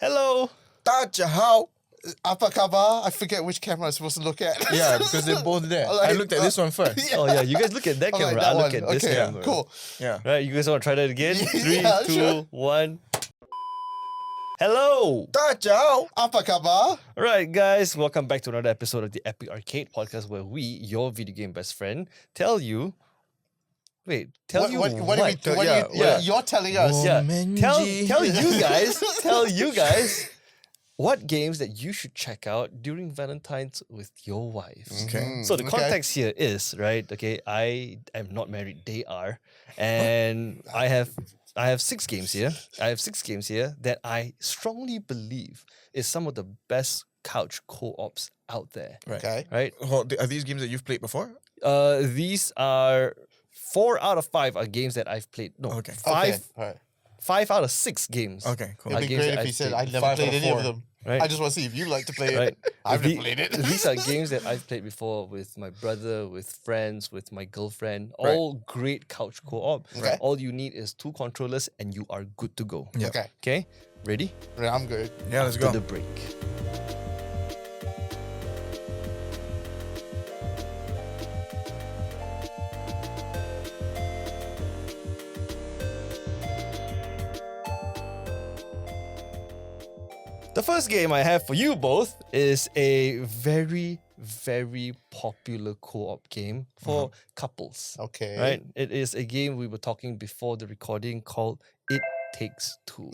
Hello. Tajahao. Apa khabar? I forget which camera I'm supposed to look at. Yeah, because they're both there. Like, I looked at this one first. Yeah. Oh yeah, you guys look at that I'm like, camera. that I look one. at this Okay, camera. cool. Yeah. Right, you guys want to try that again? Three, Yeah, two, sure. 1. Hello. Tajahao. Apa khabar? Alright guys, welcome back to another episode of the Epic Arcade Podcast where we, your video game best friend, tell you... Wait, tell you what? You're telling us. Yeah, Menji. tell you guys what games that you should check out during Valentines with your wives. Okay. So the Okay. context here is, right, okay, I am not married, they are, and I have 6 games here. I have 6 games here that I strongly believe is some of the best couch co-ops out there. Right. Okay. Right? Well, are these games that you've played before? These are 4 out of 5 are games that I've played. No, Okay. 5 Okay. All right. 5 out of 6 games. Okay, cool. Are It'd be games great that if he I've said, played. I never 5 played out of any of 4. them. Right. I just want to see if you like to play it. Right. I've The- never played it. These are games that I've played before with my brother, with friends, with my girlfriend. Right. All great couch co-op. Okay. All you need is 2 controllers and you are good to go. Yeah. Okay. Okay? Ready? Right, I'm good. Yeah, let's After go. the break. The first game I have for you both is a very, very popular co-op game for couples. Okay. Right? It is a game we were talking before the recording called It Takes Two.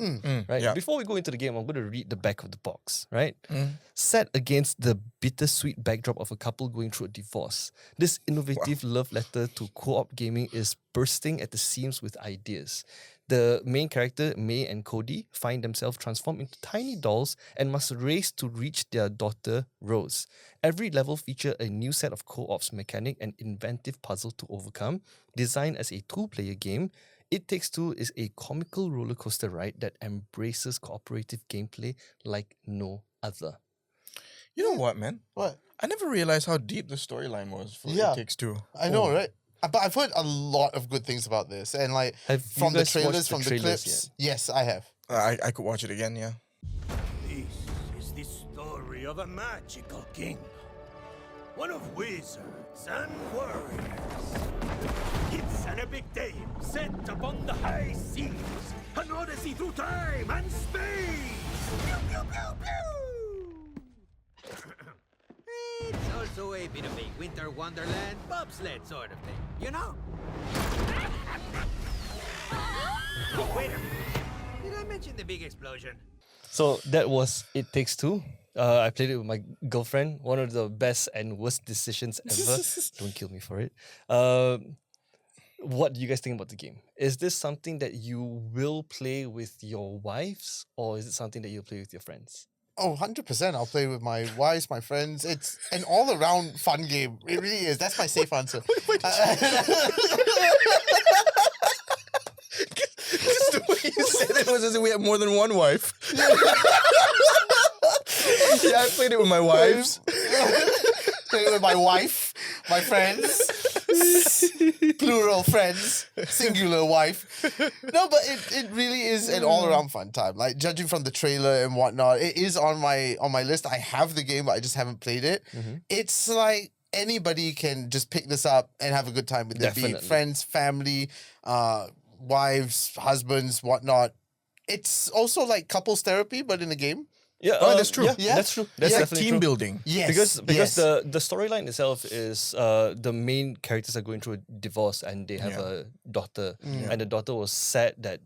Right? yeah. Before we go into the game, I'm going to read the back of the box. Right? Mm. Set against the bittersweet backdrop of a couple going through a divorce, this innovative love letter to co-op gaming is bursting at the seams with ideas. The main character, May and Cody, find themselves transformed into tiny dolls and must race to reach their daughter, Rose. Every level features a new set of co-ops mechanic and inventive puzzle to overcome. Designed as a 2-player game, It Takes Two is a comical roller coaster ride that embraces cooperative gameplay like no other. You know what, man? What? I never realized how deep the storyline was for Yeah. It Takes Two. I know, right? But I've heard a lot of good things about this. And like, Have from you the guys trailers, watched the from the trailers clips. Yes, I have. I could watch it again, yeah. This is the story of a magical kingdom. One of wizards and warriors. It's an epic tale set upon the high seas. An odyssey through time and space. Pew, pew, pew, pew. It's also a bit of a winter wonderland bobsled sort of thing, you know? Wait a minute. Did I mention the big explosion? So that was It Takes Two. I played it with my girlfriend. One of the best and worst decisions ever. Don't kill me for it. What do you guys think about the game? Is this something that you will play with your wives, or is it something that you'll play with your friends? Oh, 100%. I'll play with my wives, my friends. It's an all-around fun game. It really is. That's my safe answer. Just the way you said it was as if we had more than one wife. Yeah, I played it with my wives. Play with my wife, my friends, plural friends, singular wife. No, but it really is an all-around fun time. Like, judging from the trailer and whatnot, it is on my list. I have the game, but I just haven't played it. It's like anybody can just pick this up and have a good time with it. Be it Definitely. friends, family, wives, husbands, whatnot. It's also like couples therapy, but in a game. Yeah, Oh, that's true. Yeah, that's true. That's It's like definitely team true. building. Yes. Because yes. the storyline itself is the main characters are going through a divorce and they have Yeah. a daughter, and the daughter was sad that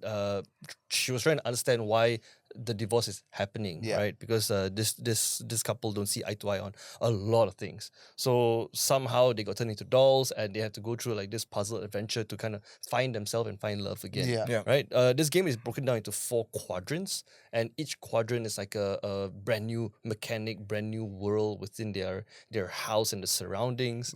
she was trying to understand why the divorce is happening, Yeah. right? Because this couple don't see eye to eye on a lot of things. So somehow they got turned into dolls and they have to go through like this puzzle adventure to kind of find themselves and find love again. Yeah. Yeah. Right. This game is broken down into 4 quadrants, and each quadrant is like a brand new mechanic, brand new world within their house and the surroundings.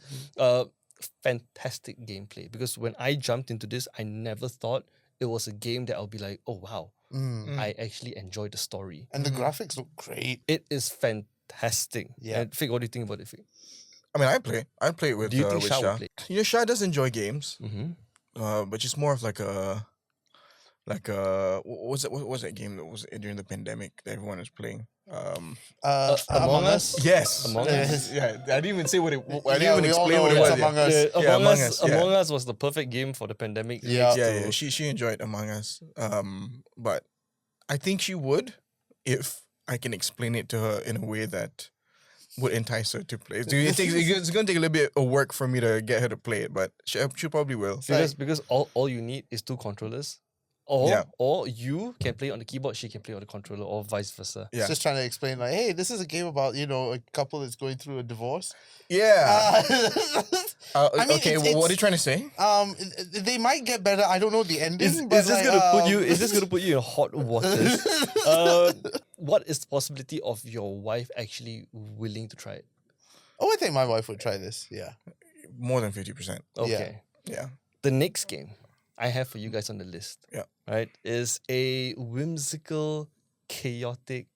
Fantastic gameplay, because when I jumped into this, I never thought it was a game that I'll be like, oh wow, I actually enjoyed the story. And the graphics look great. It is fantastic. Yeah. And Fig, what do you think about it, Fig? I mean, I play it with, Do you think with Shah Shah. will play? You know, Shah does enjoy games, Mm-hmm. but she's more of like like what was that game that was during the pandemic that everyone was playing? Among Us. Yes. Among Us. Yeah, I didn't even say what it. I didn't Yeah, even we all explain know what it it's was. Among yeah. Us. Yeah, Among Us, yeah. Among Us was the perfect game for the pandemic. Yeah. Yeah. She enjoyed Among Us. But I think she would if I can explain it to her in a way that would entice her to play. It's going to take a little bit of work for me to get her to play it, but she probably will. Because all you need is 2 controllers. Or you can play on the keyboard, she can play on the controller, or vice versa. Yeah. Just trying to explain, like, hey, this is a game about, a couple that's going through a divorce. Yeah. I mean, Okay, what are you trying to say? They might get better. I don't know the ending. Is but this gonna put you in hot waters? What is the possibility of your wife actually willing to try it? Oh, I think my wife would try this. Yeah. More than 50%. Okay. Yeah. The next game I have for you guys on the list, Yeah. right, is a whimsical, chaotic,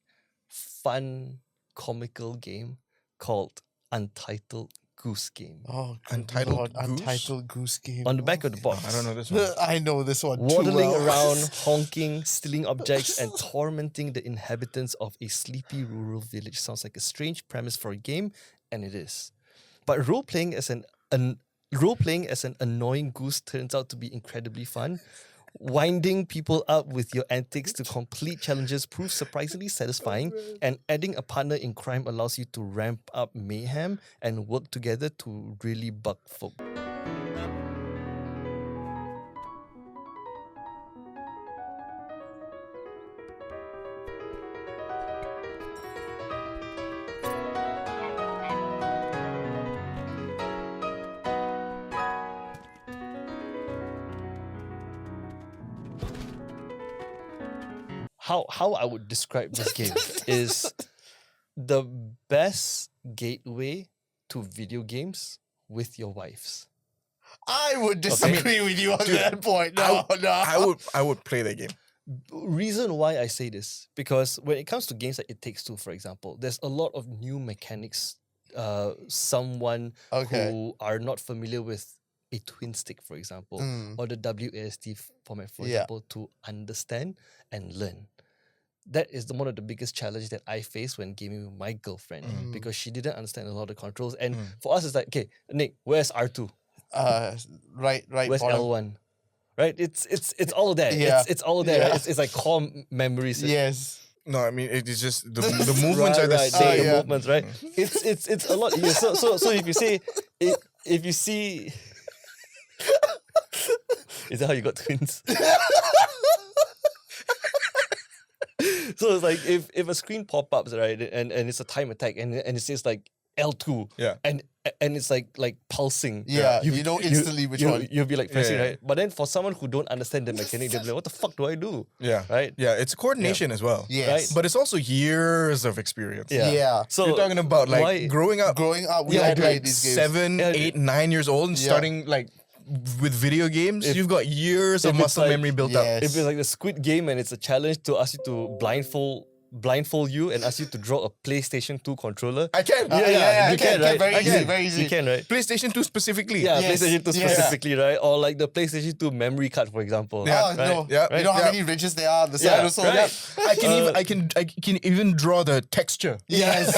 fun, comical game called Untitled Goose Game. Oh, good Untitled Lord, Goose? Untitled Goose Game. On the back of the box, I don't know this one. I know this one too waddling well. around, honking, stealing objects, and tormenting the inhabitants of a sleepy rural village. Sounds like a strange premise for a game, and it is. But role-playing as an annoying goose turns out to be incredibly fun. Winding people up with your antics to complete challenges proves surprisingly satisfying, and adding a partner in crime allows you to ramp up mayhem and work together to really bug folk. How I would describe this game is the best gateway to video games with your wives. I would disagree with you on that point. No. I would play that game. Reason why I say this, because when it comes to games like It Takes Two, for example, there's a lot of new mechanics. Someone who are not familiar with a twin stick, for example, or the WASD format, for example, to understand and learn. That is one of the biggest challenges that I face when gaming with my girlfriend, because she didn't understand a lot of the controls. And for us, it's like, okay, Nick, where's R2? Right. Where's bottom. L1? Right? It's all there. Yeah. It's all there. Yeah. Right? It's like core memories. Yes. No, I mean it's just the movements are the right, same. the movements, right? It's a lot. Yeah, so if you say if you see, is that how you got twins? So it's like if a screen pop-ups, right, and it's a time attack, and it says like L2, and it's like pulsing. Yeah, you know instantly which one. You'll be like pressing, Yeah. right? But then for someone who don't understand the mechanic, they'll be like, what the fuck do I do? Yeah. Right? Yeah, it's coordination as well. Yes. Right? But it's also years of experience. Yeah. So You're talking about like why- growing up We all at played like these games. 7, 8, 9 years old and starting like with video games, you've got years of if it's muscle like- memory built up. Yes. If it's like the Squid Game and it's a challenge to ask you to blindfold you and ask you to draw a PlayStation 2 controller. I can. You can, right? Very easy. You can, right? PlayStation 2 specifically. Yeah, Yes, PlayStation 2 yes. specifically, right? Or like the PlayStation 2 memory card, for example. Yeah. Oh, right? no. Yeah. You know how Yeah. many ridges there are on the side Yeah, also? right. I can even draw the texture. Yes.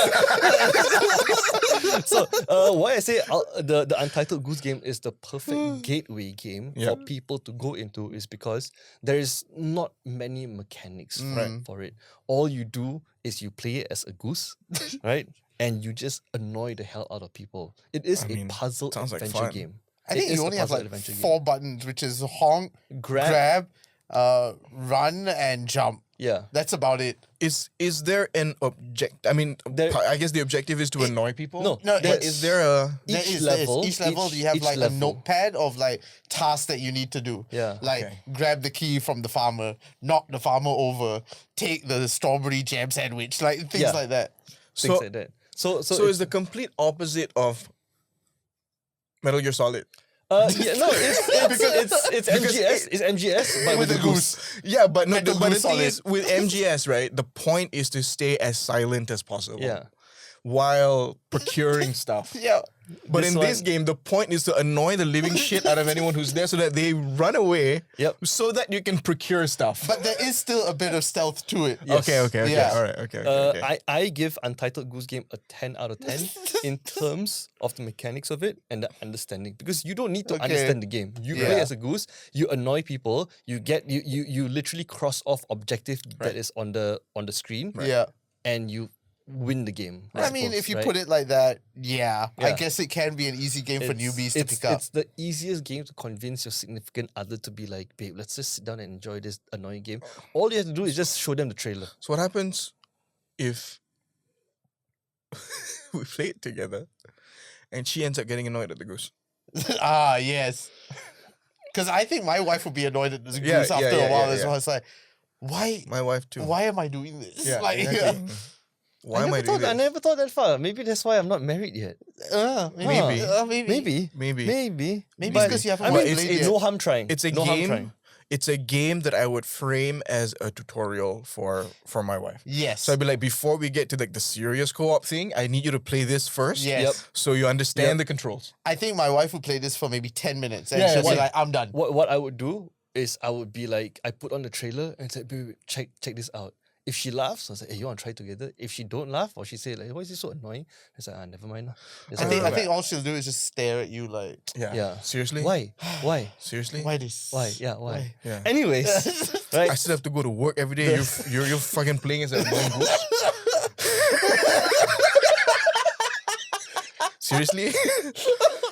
So why I say the Untitled Goose Game is the perfect gateway game for people to go into is because there is not many mechanics for it. All you do is you play it as a goose, right? And you just annoy the hell out of people. It is a puzzle sounds like adventure fun. game. I think It is you a only have puzzle like adventure game. 4 buttons, which is honk, Grab. run, and jump. Yeah. That's about it. Is there an object? I mean, I guess the objective is to annoy people. No, No, but is there a? Each level- Each level, you have each like level. a notepad of like tasks that you need to do. Yeah. Like Okay. grab the key from the farmer, knock the farmer over, take the strawberry jam sandwich, like things Yeah. like that. Things So like that. So it's the complete opposite of Metal Gear Solid. it's MGS. It's MGS, but with a goose. Yeah, but Metal but the Goose thing Solid. is, with MGS, right? The point is to stay as silent as possible. Yeah. while procuring stuff. Yeah. But This in this one- game, the point is to annoy the living shit out of anyone who's there so that they run away. Yep. So that you can procure stuff. But there is still a bit of stealth to it. Yes. Okay. Yeah. All right. Okay. I give Untitled Goose Game a 10 out of 10 in terms of the mechanics of it and the understanding, because you don't need to Okay. understand the game. You play Yeah. as a goose, you annoy people, you literally cross off objective that is on the screen, Yeah. and you win the game. I mean, if you put it like that, I Yeah. guess it can be an easy game for newbies to pick up. It's the easiest game to convince your significant other to be like, babe, let's just sit down and enjoy this annoying game. All you have to do is just show them the trailer. So what happens if we play it together and she ends up getting annoyed at the goose? Yes. Because I think my wife would be annoyed at this Yeah, goose after yeah, a while yeah, as yeah. well. It's like, why? My wife too. Why am I doing this? Yeah, Like, exactly. Why am I doing this? I never thought that far. Maybe that's why I'm not married yet. maybe. Maybe. Maybe. Maybe But- because you haven't I Well, mean, played it's yet. no harm trying. It's a no harm game. trying. It's a game that I would frame as a tutorial for my wife. Yes. So I'd be like, before we get to like the serious co-op thing, I need you to play this first. Yes. Yep. So you understand Yep. the controls. I think my wife would play this for maybe 10 minutes and Yeah, she'll be yeah. like, I'm done. What I would do is I would be like, I put on the trailer and say, babe, check this out. If she laughs, I say, hey, you want to try together? If she don't laugh, or she say like, why is this so annoying? I say, never mind. lah." It's I okay. think all she'll do is just stare at you like, Yeah. Yeah. Seriously? Why? Why? Seriously? why this? Why? Yeah, why? Yeah. Anyways, right? I still have to go to work every day. You're fucking playing as a annoying goose. Seriously?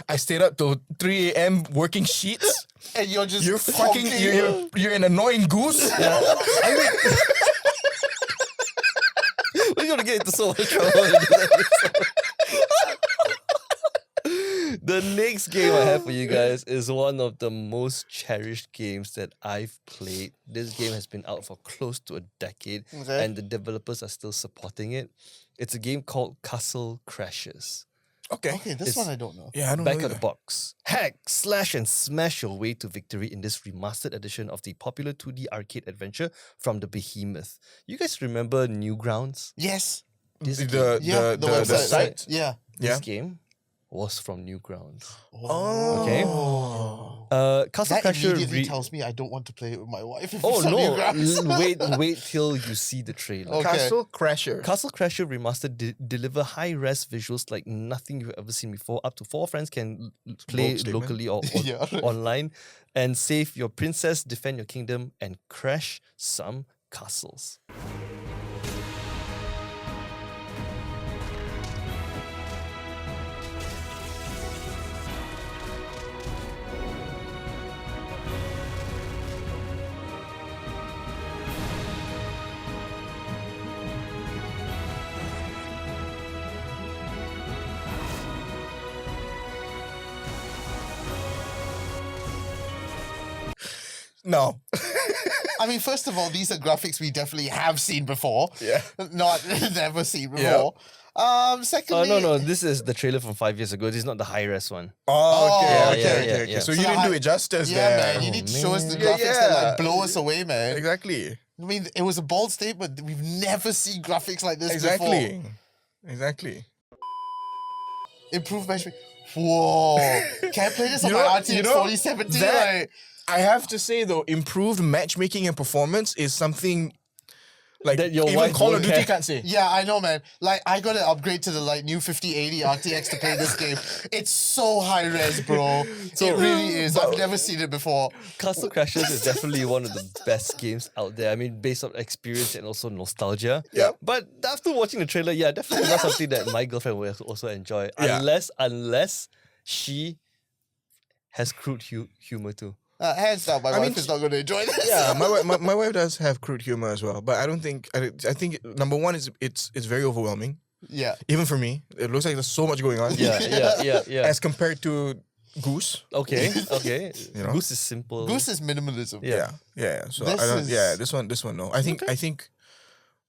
I stayed up till 3 a.m. working sheets. And you're just You're fucking honking. you're an annoying goose. We're gonna get into so much trouble. in this episode. The next game I have for you guys is one of the most cherished games that I've played. This game has been out for close to a decade, Okay. and the developers are still supporting it. It's a game called Castle Crashers. Okay. Okay, this It's- one I don't know. Yeah, I don't Back know of the either. box. Hack, slash, and smash your way to victory in this remastered edition of the popular 2D arcade adventure from the behemoth. You guys remember Newgrounds? Yes. This The, game, the, the, website. the right? site. Yeah. this Yeah. game was from Newgrounds. Oh. Okay. Castle That Crasher. immediately tells me I don't want to play it with my wife. If Oh it's on no! Newgrounds. wait till you see the trailer. Okay. Castle Crasher. Castle Crasher Remastered deliver high-res visuals like nothing you've ever seen before. Up to 4 friends can play Bold statement. locally or Yeah, right. online and save your princess, defend your kingdom, and crash some castles. No. I mean, first of all, these are graphics we definitely have seen before. Yeah. Not never seen Yeah. before. Secondly, No. This is the trailer from 5 years ago. This is not the high-res one. Oh, okay, Oh, okay, yeah, okay, yeah, okay. yeah. So So you didn't I- do it justice Yeah, there. man, you need to show us the man. graphics that Yeah. like blow us away, man. Exactly. I mean, it was a bold statement. We've never seen graphics like this Exactly. before. Exactly. Improved matchmaking. Whoa! Can I play this on You my know- RTX you know, 4070? that- Like, I have to say though, improved matchmaking and performance is something like That your even wife Call of won't Duty care. can't say. yeah, I know, man. Like, I gotta upgrade to the like new 5080 RTX to play this game. It's so high res, bro. It really is. I've never seen it before. Castle Crashers is definitely one of the best games out there. I mean, based on experience and also nostalgia. Yeah. But after watching the trailer, yeah, definitely not something that my girlfriend will also enjoy. Yeah. Unless she has crude humor too. Hands down, my I wife mean, is not gonna enjoy this. Yeah, my wife does have crude humor as well, but I don't think I think number one is it's very overwhelming. Yeah. Even for me, it looks like there's so much going on. Yeah. As compared to Goose. Okay. You know? Goose is simple. Goose is minimalism. Yeah. Yeah. So This I don't. is- Yeah, this one. No, I think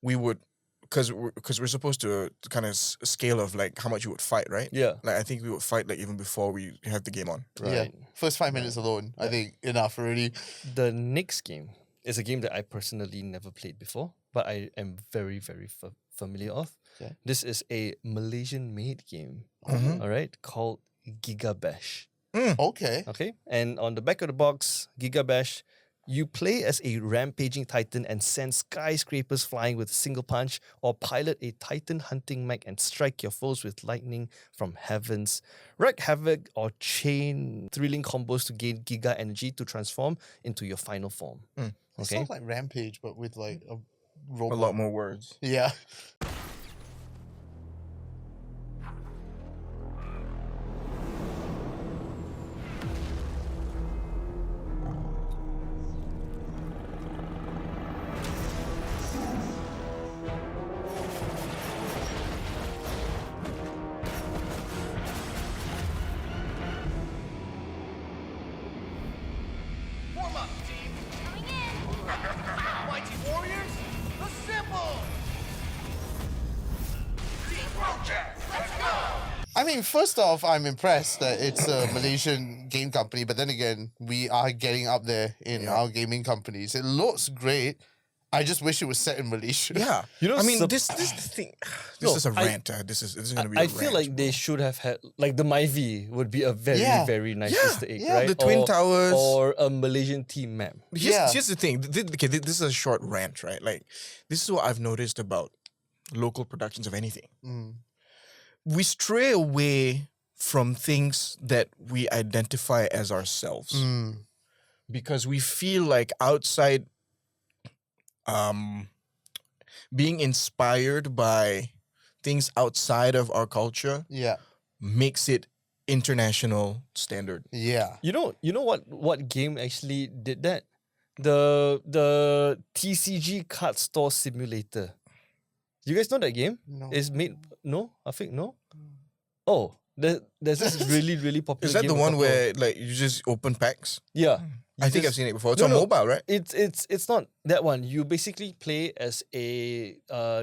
we would because we're supposed to kind of scale of like how much you would fight, right? Yeah. Like I think we would fight like even before we have the game on. Right. Yeah. First 5 minutes alone, I think enough already. The next game is a game that I personally never played before. but I am very, very familiar of. Okay. This is a Malaysian-made game, all right, called GigaBash. Okay. Okay, and on the back of the box, GigaBash, you play as a rampaging titan and send skyscrapers flying with a single punch, or pilot a titan hunting mech and strike your foes with lightning from heavens. Wreak havoc or chain thrilling combos to gain Giga energy to transform into your final form. It Okay, sounds like Rampage, but with like a A robot. lot more words. Yeah. Warm up, team. Coming in. Mighty warriors, assemble. Team Project, let's go. I mean, first off, I'm impressed that it's a Malaysian game company, but then again, we are getting up there in our gaming companies. It looks great. I just wish it was set in Malaysia. Yeah, You know, I mean, sup- this the thing. This No, is a I- rant. This is gonna be. I a feel rant, like they should have had, like, the Myvi would be a very, Yeah. very nice Yeah, Easter egg, yeah, right? the Twin Towers. Or a Malaysian team map. Yeah. Here's the thing. This is a short rant, right? Like, this is what I've noticed about local productions of anything. We stray away from things that we identify as ourselves because we feel like outside, being inspired by things outside of our culture Yeah. makes it international standard. Yeah. You know what game actually did that? The TCG card store simulator. You guys know that game? No. It's made I think no. Oh, there's this really, really popular. Is that game the a one couple- where like you just open packs? Yeah. I think I've just- seen it before. It's No, on no. mobile, right? It's not that one. You basically play as a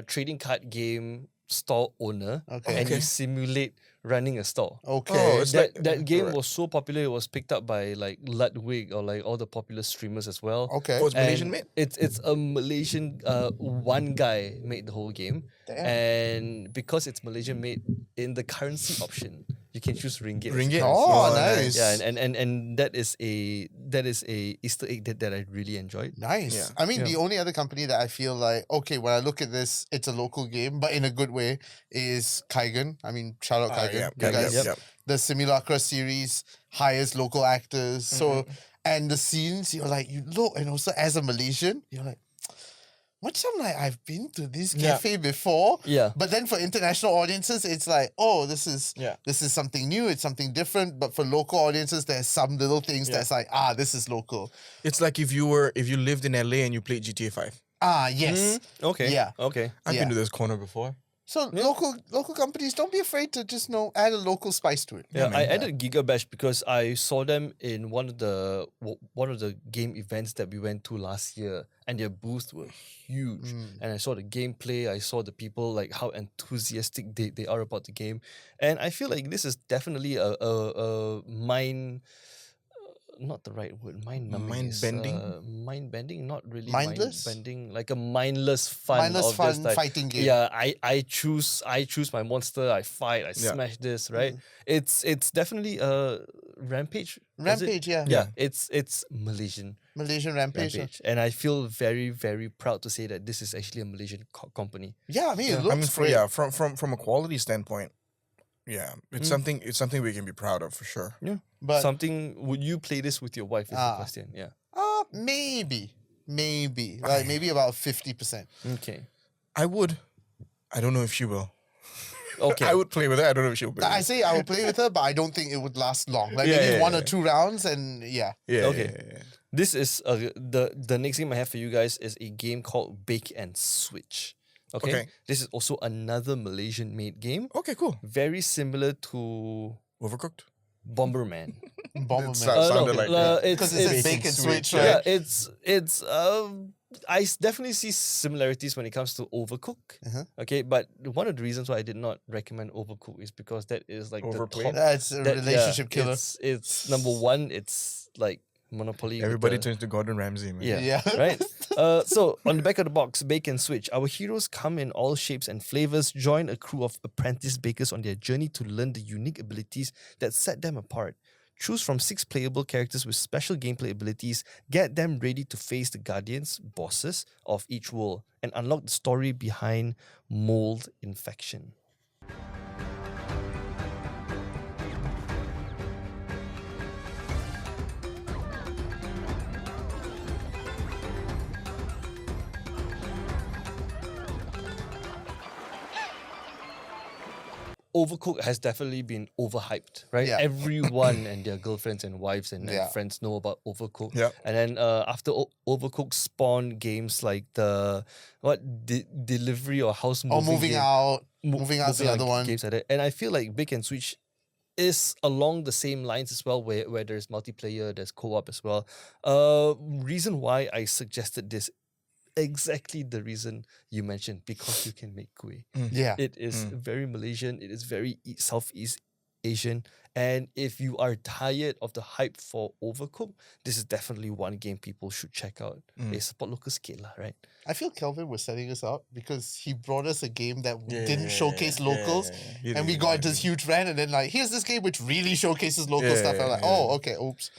trading card game store owner, Okay. and you Okay. simulate running a store. Okay. Oh, it's That like- that game alright. was so popular. It was picked up by like Ludwig or like all the popular streamers as well. Okay. Oh, it's Malaysian And made? It's a Malaysian one guy made the whole game. Damn. And because it's Malaysian made, in the currency option, you can choose ringgit. as Ringgit. currency. Oh, nice. Yeah, and that is a Easter egg that I really enjoyed. Nice. Yeah. I mean, Yeah. the only other company that I feel like, okay, when I look at this, it's a local game, but in a good way, is Kaigan. I mean, shout out Kaigan. Yeah, You guys- yep. The Simulacra series hires local actors. So, Mm-hmm. and the scenes, you're like, you look, and also as a Malaysian, you're like, macam like I've been to this Yeah. cafe before. Yeah. But then for international audiences, it's like, oh, this is something new, it's something different. But for local audiences, there's some little things that's like, this is local. It's like if you lived in LA and you played GTA 5. Yes. Okay. Yeah. Okay. I've Yeah. been to this corner before. So local companies, don't be afraid to just add a local spice to it. Yeah, man. I added GigaBash because I saw them in one of the game events that we went to last year, and their booths were huge. And I saw the gameplay, I saw the people, like how enthusiastic they are about the game, and I feel like this is definitely a mind. Not the right word. Mind-bending? Mind bending. Not really. Mindless? Mind bending. Like a mindless fun. Mindless of this fun type. fighting game. Yeah, I choose my monster. I fight. I Yeah. smash this. Right. It's definitely a Rampage. was it? Rampage, yeah. Yeah. It's Malaysian Malaysian Rampage. Rampage, and I feel very, very proud to say that this is actually a Malaysian company. Yeah, I mean, it I mean, looks great. from a quality standpoint, yeah, it's something we can be proud of for sure. Yeah. But Would you play this with your wife? Is the question. Yeah. maybe. Like maybe about 50%. Okay. I would. I don't know if she will. Okay. I would play with her. I don't know if she'll play. I with say I will play with her, but I don't think it would last long. Like Yeah, maybe yeah, one or yeah. 2 rounds, and yeah. me. Yeah. Okay. yeah. This is the next game I have for you guys is a game called Bake and Switch. Okay. Okay. This is also another Malaysian made game. Okay. Cool. Very similar to Overcooked. Bomberman. Bomberman. Sounded like that. Because it says bake and switch, Yeah, right? it's I definitely see similarities when it comes to Overcook. Uh-huh. Okay, but one of the reasons why I did not recommend Overcook is because that is like Overplayed? the top. That's a relationship killer. It's number one. It's like Monopoly. with Everybody the- turns to Gordon Ramsay, man. Yeah. Yeah. Right. So on the back of the box, bake and switch. Our heroes come in all shapes and flavors. Join a crew of apprentice bakers on their journey to learn the unique abilities that set them apart. Choose from 6 playable characters with special gameplay abilities. Get them ready to face the guardians, bosses of each world, and unlock the story behind mold infection. Overcooked has definitely been overhyped, right? Yeah. Everyone and their girlfriends and wives and Yeah. friends know about Overcooked. Yeah. And then after Overcooked spawned games like the delivery or house moving Or moving game. out. Mo- Moving out's another one. Games like that. And I feel like Bake and Switch is along the same lines as well, where there's multiplayer, there's co-op as well. Reason why I suggested this, exactly the reason you mentioned, because you can make kuih. Yeah. It is very Malaysian. It is very Southeast Asian. And if you are tired of the hype for Overcooked, this is definitely one game people should check out. They support local scale, right? I feel Kelvin was setting us up because he brought us a game that didn't showcase locals. He And we did, got he this did. huge rant, and then like, here's this game which really showcases local Yeah, stuff. I'm like, yeah. oh, okay, oops.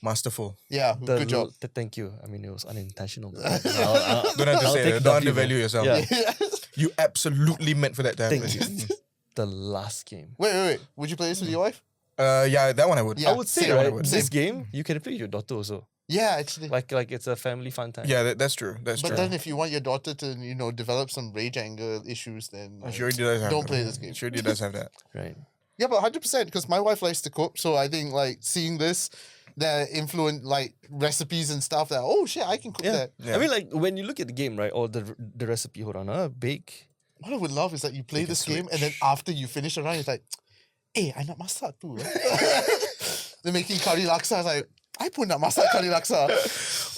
Masterful. Yeah, good job. Thank you. I mean, it was unintentional. Don't have to I'll say take it. the Don't W, man. undervalue yourself. Yeah. You absolutely meant for that to happen. Thank you. The last game. Wait. Would you play this with your wife? Yeah, that one I would. Yeah. I would say, same, right, would. this game, you can play with your daughter also. Yeah, actually. Like it's a family fun time. Yeah, that's true. That's But true. then if you want your daughter to, develop some rage anger issues, then She already does have don't that. play this game. She already does have that. Right. Yeah, but 100% because my wife likes to cook, so I think like seeing this, that influence like recipes and stuff that oh shit, I can cook Yeah. that. Yeah. I mean, like when you look at the game, right, or the recipe, hold on, bake. What I would love is that you play Make a this game and then switch. after you finish a round, it's like, hey, I nak masak too. They're making curry laksa. I was like, I pun nak masak curry laksa.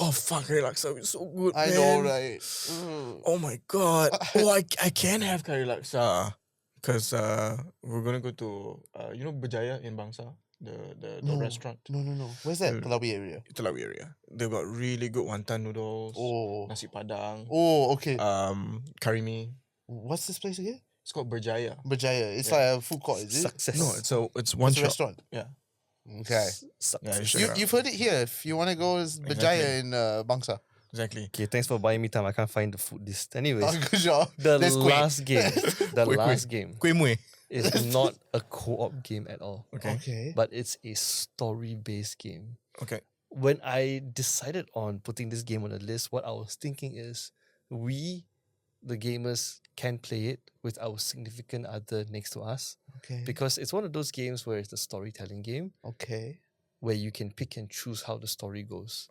Oh fuck, curry laksa is so good. I man. know, right? Mm. Oh my god. Oh, I can have curry laksa. Cause we're gonna go to Berjaya in Bangsa, the No. restaurant. No. Where's that? Palawi area. Telawi area. They've got really good wonton noodles. Oh. Nasi padang. Oh, okay. Curry mee. What's this place again? It's called Berjaya. Berjaya. It's like a food court, is it? Success. No, it's one It's a shop. restaurant. Yeah. Okay. Success. Yeah, you should. You've heard it here. If you want to go, it's Berjaya in Bangsa. Exactly. Okay, thanks for buying me time. I can't find the food list. Anyways, Oh, good job. the That's quick. last game, the Kuih, last game Kuih muih. is not a co-op game at all, Okay. Okay. but it's a story-based game. Okay. When I decided on putting this game on the list, what I was thinking is we, the gamers, can play it with our significant other next to us Okay. because it's one of those games where it's a storytelling game Okay. where you can pick and choose how the story goes.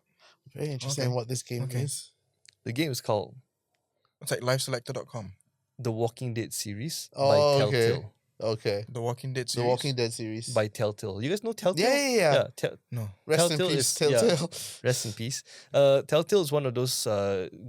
Very interesting Okay. what this game Okay. is. The game is called It's like liveselector.com. The Walking Dead series by Oh, okay. Telltale. Okay. The Walking Dead The series. Walking Dead series. By Telltale. You guys know Telltale? Yeah. No. Rest Telltale in peace, is- yeah. Telltale. Rest in peace. Telltale is one of those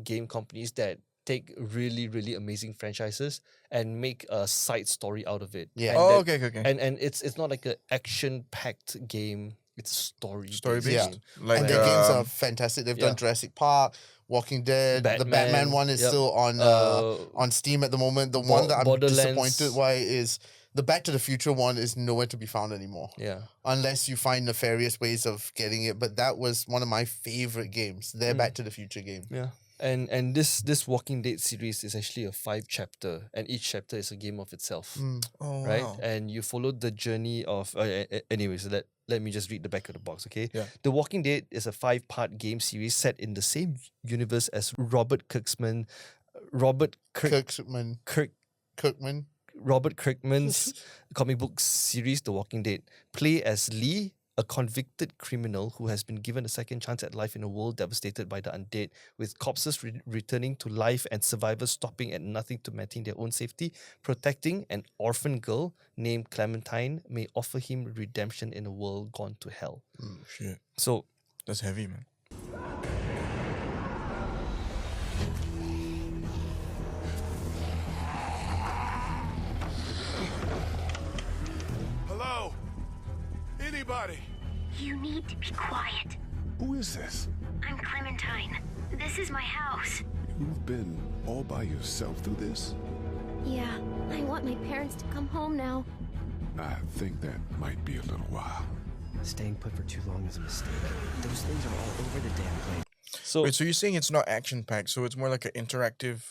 game companies that take really, really amazing franchises and make a side story out of it. Yeah. And Oh, that- okay. And it's not like an action-packed game. It's story. Story based. Yeah. Like And their games are um, fantastic. They've yeah. done Jurassic Park, Walking Dead. The Batman, Batman one is yep. still on Steam at the moment. The one that I'm Borderlands. disappointed by is the Back to the Future one is nowhere to be found anymore. Yeah. Unless you find nefarious ways of getting it. But that was one of my favorite games. Their Back to the Future game. Yeah. And this Walking Dead series is actually a 5-chapter, and each chapter is a game of itself. oh, Right, wow. and you follow the journey of. Anyways, let me just read the back of the box, okay? Yeah. The Walking Dead is a 5-part game series set in the same universe as Robert Kirkman's comic book series, The Walking Dead. Play as Lee, a convicted criminal who has been given a second chance at life in a world devastated by the undead, with corpses returning to life and survivors stopping at nothing to maintain their own safety. Protecting an orphan girl named Clementine may offer him redemption in a world gone to hell. Shit. So, That's heavy, man. Hello? Anybody? You need to be quiet. Who is this? I'm Clementine. This is my house. You've been all by yourself through this? Yeah, I want my parents to come home now. I think that might be a little while. Staying put for too long is a mistake. Those things are all over the damn place. So Wait, so you're saying it's not action packed, so it's more like an interactive.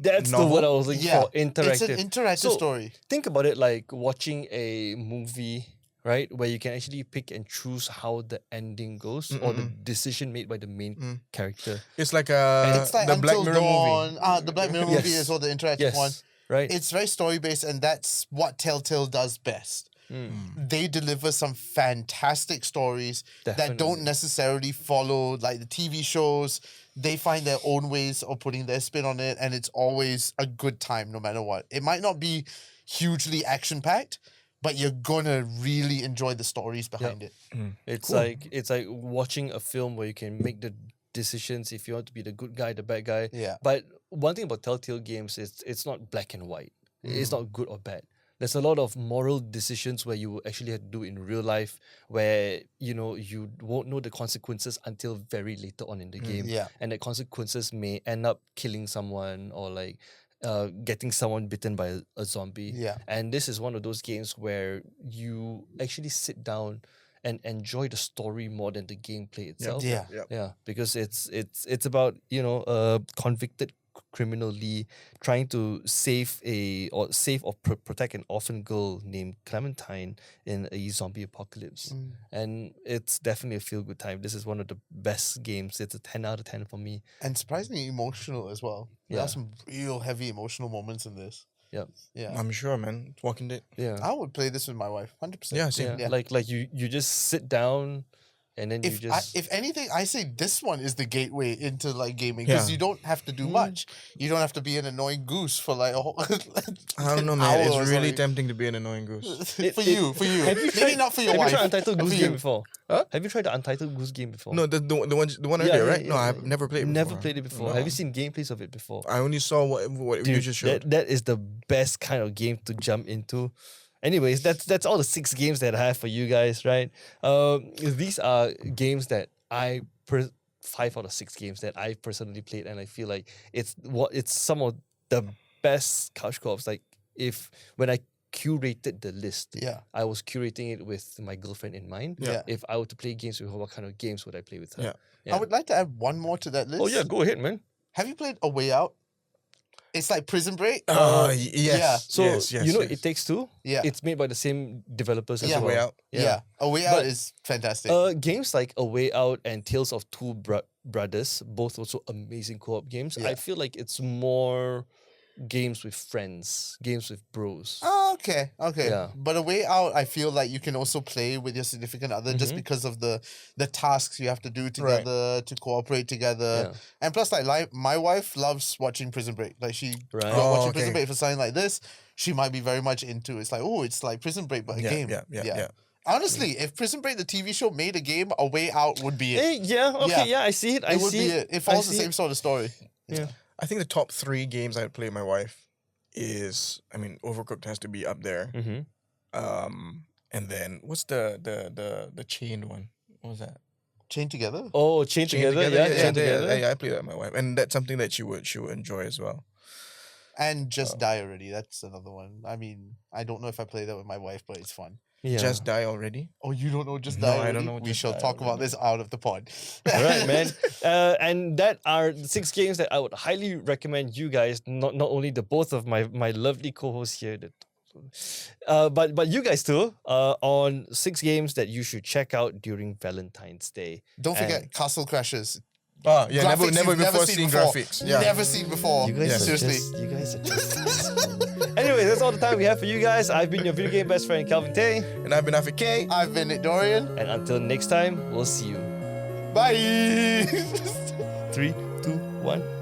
that's the novel? word I was looking Yeah, for. Interactive. it's an interactive So, story. Think about it like watching a movie, right? Where you can actually pick and choose how the ending goes or the decision made by the main character. It's like It's like the Until Black Mirror Dawn. movie. The Black Mirror Yes. movie is all the interactive Yes. one. Right? It's very story based, and that's what Telltale does best. They deliver some fantastic stories that Definitely. don't necessarily follow like the TV shows. They find their own ways of putting their spin on it, and it's always a good time no matter what. It might not be hugely action packed, but you're gonna really enjoy the stories behind it. It's like watching a film where you can make the decisions if you want to be the good guy, the bad guy. Yeah. But one thing about Telltale games is it's not black and white. It's not good or bad. There's a lot of moral decisions where you actually have to do in real life where, you know, you won't know the consequences until very later on in the game. yeah. And the consequences may end up killing someone or like getting someone bitten by a zombie. Yeah. And this is one of those games where you actually sit down and enjoy the story more than the gameplay itself. Yeah. Yeah, because it's about, you know, a convicted criminal Lee trying to save or protect an orphan girl named Clementine in a zombie apocalypse. And it's definitely a feel good time. This is one of the best games. It's a 10 out of 10 for me. And surprisingly emotional as well. There Yeah. are some real heavy emotional moments in this. Yeah. Yeah. I'm sure, man. It's Walking Dead. Yeah. I would play this with my wife, 100%. Yeah, same. Yeah. Like you just sit down and then you just If anything, I say this one is the gateway into like gaming because Yeah. you don't have to do much. You don't have to be an annoying goose for like a whole. I don't know, an man. hour It's or really something. tempting to be an annoying goose. for you. Have you Maybe tried- not for your have wife. you tried Untitled but Goose for Game you. before? Huh? Have you tried the Untitled Goose Game before? No, the one Yeah, earlier, yeah, right? No, yeah, I've yeah. never played it Never before. played it before. No. Have you seen gameplays of it before? I only saw what you Dude, just showed. that is the best kind of game to jump into. Anyways, that's all the 6 games that I have for you guys, right? These are games that 5 out of 6 games that I personally played, and I feel like it's some of the best couch co-ops. Like when I curated the list, Yeah. I was curating it with my girlfriend in mind. Yeah. If I were to play games with her, what kind of games would I play with her? Yeah. I would like to add one more to that list. Oh yeah, go ahead, man. Have you played A Way Out? It's like Prison Break. Yes. yeah. So yes, you know, yes. It Takes Two. Yeah. It's made by the same developers as Yeah. well. Way Out. Yeah. A Way Out But, is fantastic. Games like A Way Out and Tales of Two Brothers, both also amazing co-op games. Yeah. I feel like it's more games with friends, games with bros. Oh, okay. Yeah. But A Way Out, I feel like you can also play with your significant other just because of the tasks you have to do together to cooperate together. Yeah. And plus, like my wife loves watching Prison Break. Like she grew Right. up Oh, watching Prison okay. Break for something like this. She might be very much into it. It's like, oh, it's like Prison Break, but a game. Yeah. Honestly, if Prison Break the TV show made a game, A Way Out would be it. Hey, yeah, okay, Yeah. yeah, I see it. I It would see be it. It follows the see same sort of story. Yeah. I think the top 3 games I'd play with my wife is, I mean, Overcooked has to be up there. Mm-hmm. And then what's the chained one? What was that? Chain Together. Oh, Chain Together, yeah, Chain Together. Yeah, I play that with my wife, and that's something that she would enjoy as well. And Just Die Already. That's another one. I mean, I don't know if I play that with my wife, but it's fun. Yeah. Just Die Already. Oh, you don't know Just No, Die I Already? don't know We Just shall Die talk about Already. this out of the pod. All right, man. And that are 6 games that I would highly recommend you guys, not only the both of my lovely co-hosts here, but you guys too, on 6 games that you should check out during Valentine's Day. Don't forget And Castle Crashers. Oh yeah, Graphics never you've before seen graphics. Yeah. Never seen before. You guys Seriously. you guys are just Anyways, that's all the time we have for you guys. I've been your video game best friend, Kelvin Tay. And I've been Afik K. I've been Nick Dorian. And until next time, we'll see you. Bye. 3, 2, 1.